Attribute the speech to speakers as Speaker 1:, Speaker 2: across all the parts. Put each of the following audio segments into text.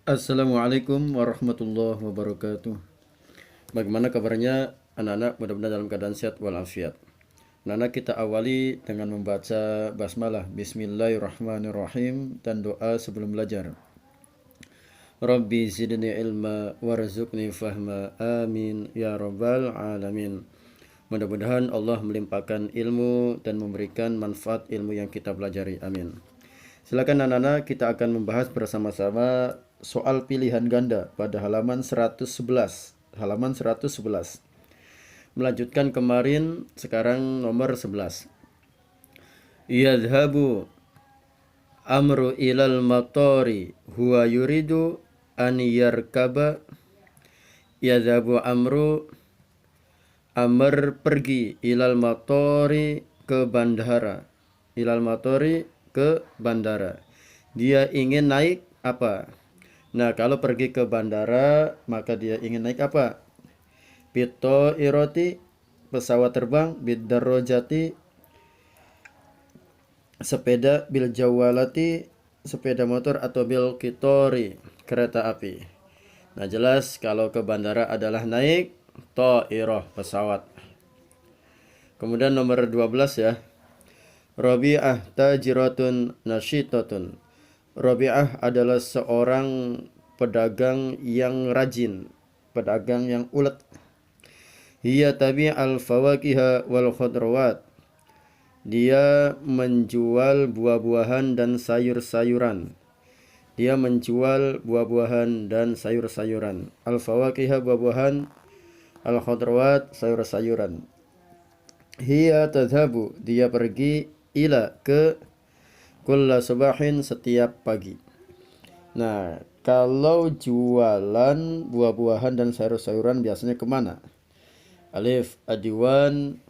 Speaker 1: Assalamualaikum warahmatullahi wabarakatuh. Bagaimana kabarnya anak-anak? Mudah-mudahan dalam keadaan sehat walafiat. Anak-anak, kita awali dengan membaca basmalah Bismillahirrahmanirrahim dan doa sebelum belajar. Rabbi zidni ilma warzuqni fahma, amin ya rabbal alamin. Mudah-mudahan Allah melimpahkan ilmu dan memberikan manfaat ilmu yang kita pelajari, amin. Silakan anak-anak, kita akan membahas bersama-sama soal pilihan ganda pada halaman 111. Halaman 111. Melanjutkan kemarin, sekarang nomor 11. Yadhabu amru ilal matori huwa yuridu an yarkaba. Yadhabu amr pergi ilal matori ke bandara. Ilal matori ke bandara. Dia ingin naik apa? Nah, kalau pergi ke bandara, maka dia ingin naik apa? Bito iroti, pesawat terbang. Bidarrojati, sepeda. Bil jawalati, sepeda motor. Atau bil kitori, kereta api. Nah, jelas kalau ke bandara adalah naik to'iroh, pesawat. Kemudian nomor 12 ya. Rabi'ah tajiratun nasyitotun. Rabi'ah adalah seorang pedagang yang rajin, pedagang yang ulet. Hiya tabi'al fawakiha wal khudrawat. Dia menjual buah-buahan dan sayur-sayuran. Dia menjual buah-buahan dan sayur-sayuran. Al-fawakiha buah-buahan, al-khudrawat sayur-sayuran. Hiya tadhabu, dia pergi, ila ke, kulla subahin, setiap pagi. Nah, kalau jualan buah-buahan dan sayur-sayuran biasanya kemana? Alif adiwan,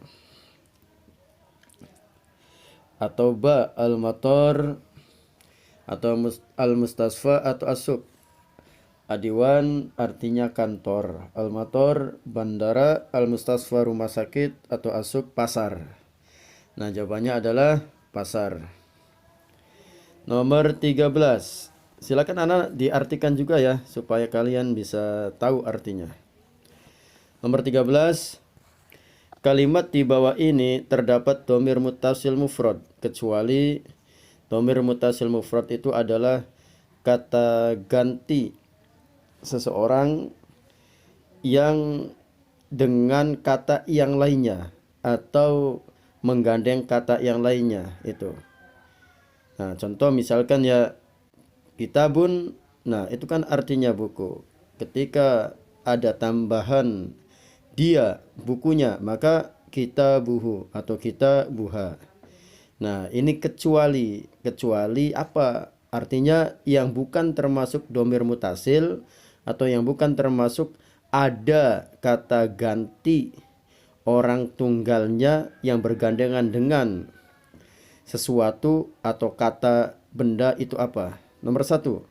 Speaker 1: atau ba al-mator, atau al-mustasfa, atau asuk. Adiwan artinya kantor, al-mator bandara, al-mustasfa rumah sakit, atau asuk pasar. Nah, jawabannya adalah pasar. Nomor 13. Silakan anak diartikan juga ya, supaya kalian bisa tahu artinya. Nomor 13. Kalimat di bawah ini terdapat dhamir muttasil mufrad, kecuali dhamir muttasil mufrad itu adalah kata ganti seseorang yang dengan kata yang lainnya atau menggandeng kata yang lainnya itu. Nah, contoh misalkan ya kitabun, nah itu kan artinya buku. Ketika ada tambahan dia bukunya, maka kitabuhu atau kitabuha. Nah, ini kecuali apa? Artinya yang bukan termasuk dhamir mutasil atau yang bukan termasuk ada kata ganti orang tunggalnya yang bergandengan dengan sesuatu atau kata benda itu apa? Nomor 1,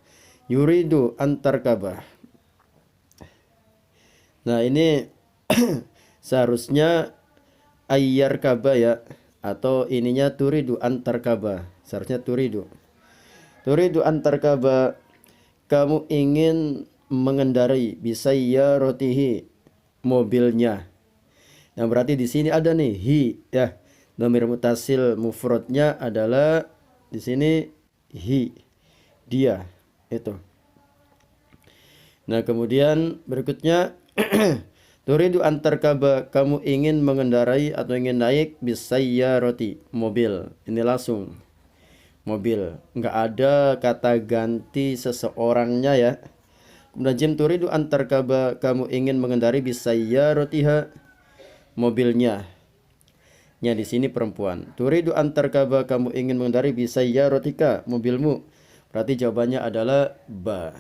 Speaker 1: yuridu antarkabah. Nah, ini seharusnya ayyar kaba ya, atau ininya turidu antarkabah. Seharusnya turidu antarkabah, kamu ingin mengendarai, bisa ya rotihi, mobilnya. Nah, berarti di sini ada nih hi ya. Dhamir mutasil mufradnya adalah di sini hi, dia itu. Nah, kemudian berikutnya turidu antarkaba, kamu ingin mengendarai atau ingin naik bisayyarati, mobil. Ini langsung mobil, nggak ada kata ganti seseorangnya ya. Kemudian jim turidu antarkaba, kamu ingin mengendarai bisayyaratiha, mobilnya. Ya, di sini perempuan. Turidu antarkaba, kamu ingin mengendarai bisayyaratika, mobilmu. Berarti jawabannya adalah ba.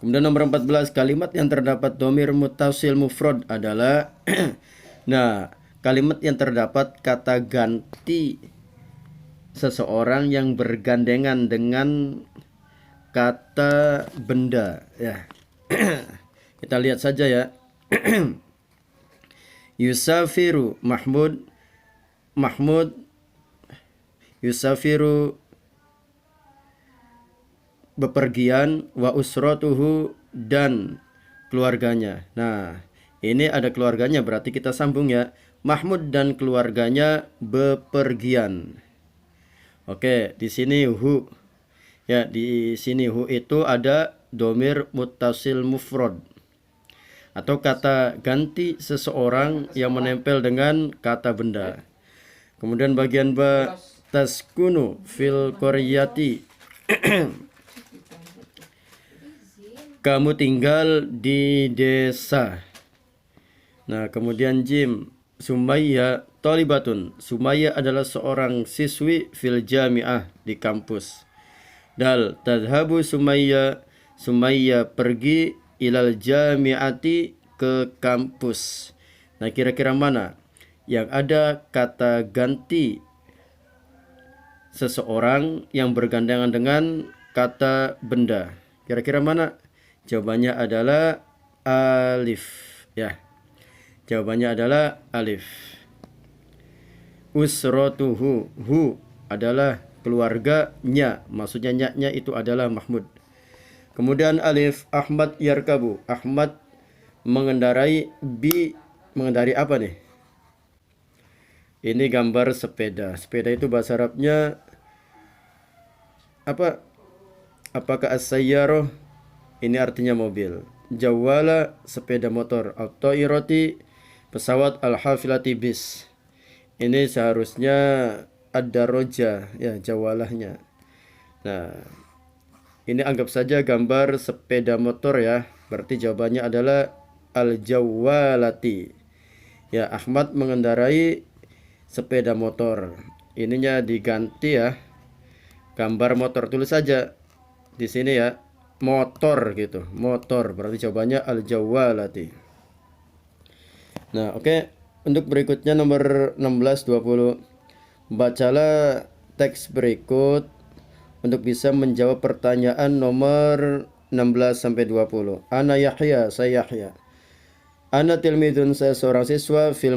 Speaker 1: Kemudian nomor 14, kalimat yang terdapat dhamir muttasil mufrad adalah nah, kalimat yang terdapat kata ganti seseorang yang bergandengan dengan kata benda ya. Kita lihat saja ya. Yusafiru Mahmud, yusafiru bepergian, wa usratuhu dan keluarganya. Nah, ini ada keluarganya, berarti kita sambung ya. Mahmud dan keluarganya bepergian. Oke, di sini hu. Ya, di sini hu itu ada domir muttasil mufrad atau kata ganti seseorang yang menempel dengan kata benda. Kemudian bagian ba, taskunu fil qaryati. Kamu tinggal di desa. Nah, kemudian jim, Sumayya talibatun. Sumayya adalah seorang siswi fil jami'ah, di kampus. Dal, tadhabu Sumayya. Sumayya pergi ilal jami'ati, ke kampus. Nah, kira-kira mana yang ada kata ganti seseorang yang bergandengan dengan kata benda? Kira-kira mana? Jawabannya adalah alif, ya. Jawabannya adalah alif. Usratuhu, hu adalah keluarganya, maksudnya nya itu adalah Mahmud. Kemudian alif, Ahmad yarkabu. Ahmad mengendarai, bi mengendarai apa nih? Ini gambar sepeda. Sepeda itu bahasa Arabnya apa? Apakah as-sayyarah? Ini artinya mobil. Jawala, sepeda motor. At-tairati, pesawat. Al-hafilati, bis. Ini seharusnya ad-darajah, ya, jawalahnya. Nah, ini anggap saja gambar sepeda motor ya. Berarti jawabannya adalah al-jawalati. Ya, Ahmad mengendarai sepeda motor. Ininya diganti ya. Gambar motor, tulis saja di sini ya. Motor gitu. Motor, berarti jawabannya al-jawalati. Nah, oke. Untuk berikutnya nomor 16-20. Bacalah teks berikut untuk bisa menjawab pertanyaan nomor 16 sampai 20. Ana Yahya, saya Yahya. Ana tilmidun, saya seorang siswa fil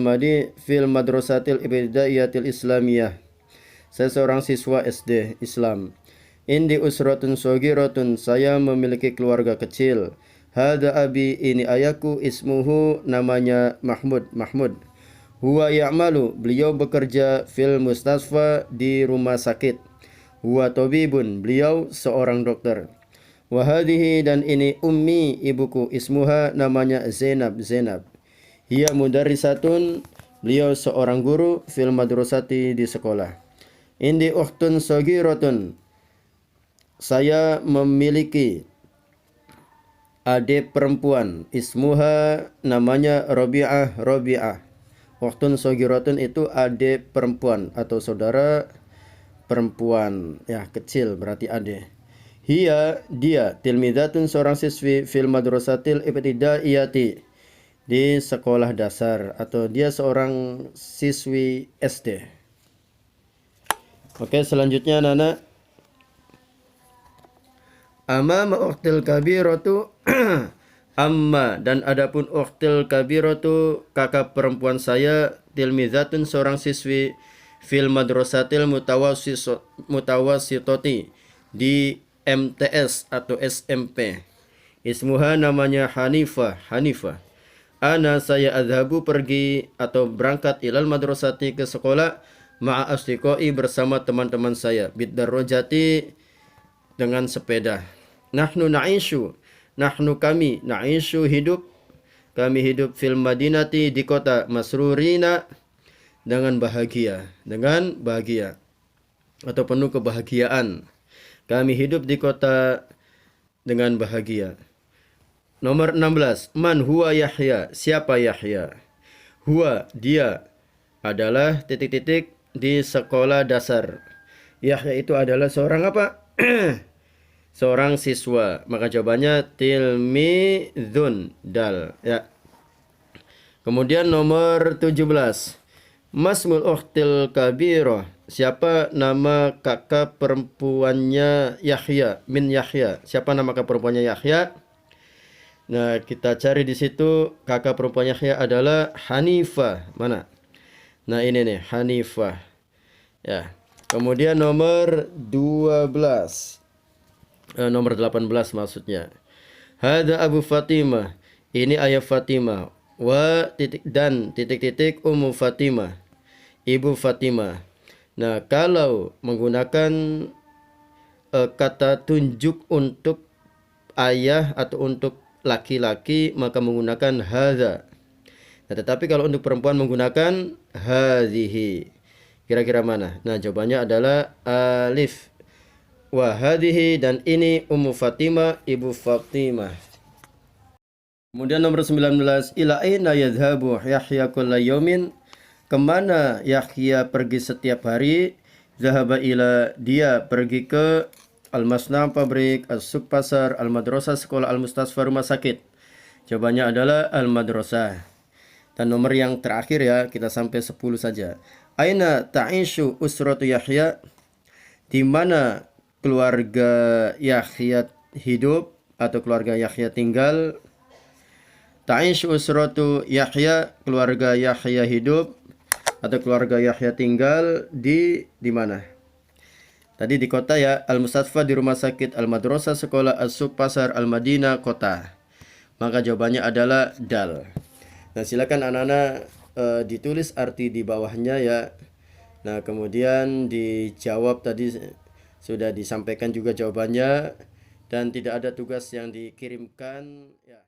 Speaker 1: madrasatil ibtidaiyatil islamiyah. Saya seorang siswa SD Islam. Indi usratun sogiratun, saya memiliki keluarga kecil. Hada abi, ini ayahku, ismuhu, namanya Mahmud. Huwa ya'malu, beliau bekerja fil mustasfa, di rumah sakit. Huwa tabibun, beliau seorang dokter. Wahadihi, dan ini ummi, ibuku, ismuha, namanya Zainab. Hiya mudarrisatun, beliau seorang guru fil madrasati, di sekolah. Indi ukhtun sagiratun, saya memiliki adik perempuan, ismuha, namanya Rabi'ah. Ukhtun sagiratun itu adik perempuan atau saudara perempuan, ya, kecil, berarti adik. Hiya, dia, tilmidatun, seorang siswi fil madrasatil ibtidaiyati, di sekolah dasar, atau dia seorang siswi SD. Oke, selanjutnya anak-anak. Amma ukhtil kabiratu amma, dan adapun ukhtil kabiratu, kakak perempuan saya, tilmizatun, seorang siswi fil madrasatil mutawassitati, di MTS atau SMP. Ismuha, namanya Hanifah. Ana, saya adhabu, pergi atau berangkat ilal madrasati, ke sekolah, ma'a asdiqai, bersama teman-teman saya, biddarrojati, dengan sepeda. Nahnu na'ishu, nahnu kami, na'ishu hidup, kami hidup fil madinati, di kota, masrurina, dengan bahagia atau penuh kebahagiaan. Kami hidup di kota dengan bahagia. Nomor 16. Man huwa Yahya, siapa Yahya? Huwa, dia adalah di sekolah dasar. Yahya itu adalah seorang apa? Seorang siswa. Maka jawabannya tilmidun, dal, ya. Kemudian nomor 17. Masmul ukhtil kabirah, siapa nama kakak perempuannya Yahya, min Yahya. Siapa nama kakak perempuannya Yahya? Nah, kita cari di situ. Kakak perempuan Yahya adalah Hanifah. Mana? Nah, ini nih, Hanifah. Ya. Kemudian nomor 12. nomor 18 maksudnya. Hada Abu Fatimah, ini ayah Fatimah. Wa titik dan titik-titik Ummu Fatimah, ibu Fatimah. Nah, kalau menggunakan kata tunjuk untuk ayah atau untuk laki-laki maka menggunakan hadza. Nah, tetapi kalau untuk perempuan menggunakan hadhihi. Kira-kira mana? Nah, jawabannya adalah alif. Wa hadhihi, dan ini Ummu Fatimah, ibu Fatimah. Kemudian nomor 19, ila aina yadhhabu Yahya kulla yawmin? Kemana Yahya pergi setiap hari? Zahaba ila, dia pergi ke al-masna, pabrik, as-suq, pasar, al-madrasah, sekolah, al-mustasfa, rumah sakit. Jawabannya adalah al-madrasah. Dan nomor yang terakhir ya, kita sampai 10 saja. Aina ta'ishu usratu Yahya? Di mana keluarga Yahya hidup atau keluarga Yahya tinggal? Ta'ishu usratu Yahya, keluarga Yahya hidup atau keluarga Yahya tinggal di mana? Tadi di kota ya, al-mustasfa di rumah sakit, al-madrasah sekolah, as-suq pasar, al-madinah kota. Maka jawabannya adalah dal. Nah, silakan anak-anak ditulis arti di bawahnya ya. Nah, kemudian dijawab, tadi sudah disampaikan juga jawabannya, dan tidak ada tugas yang dikirimkan ya.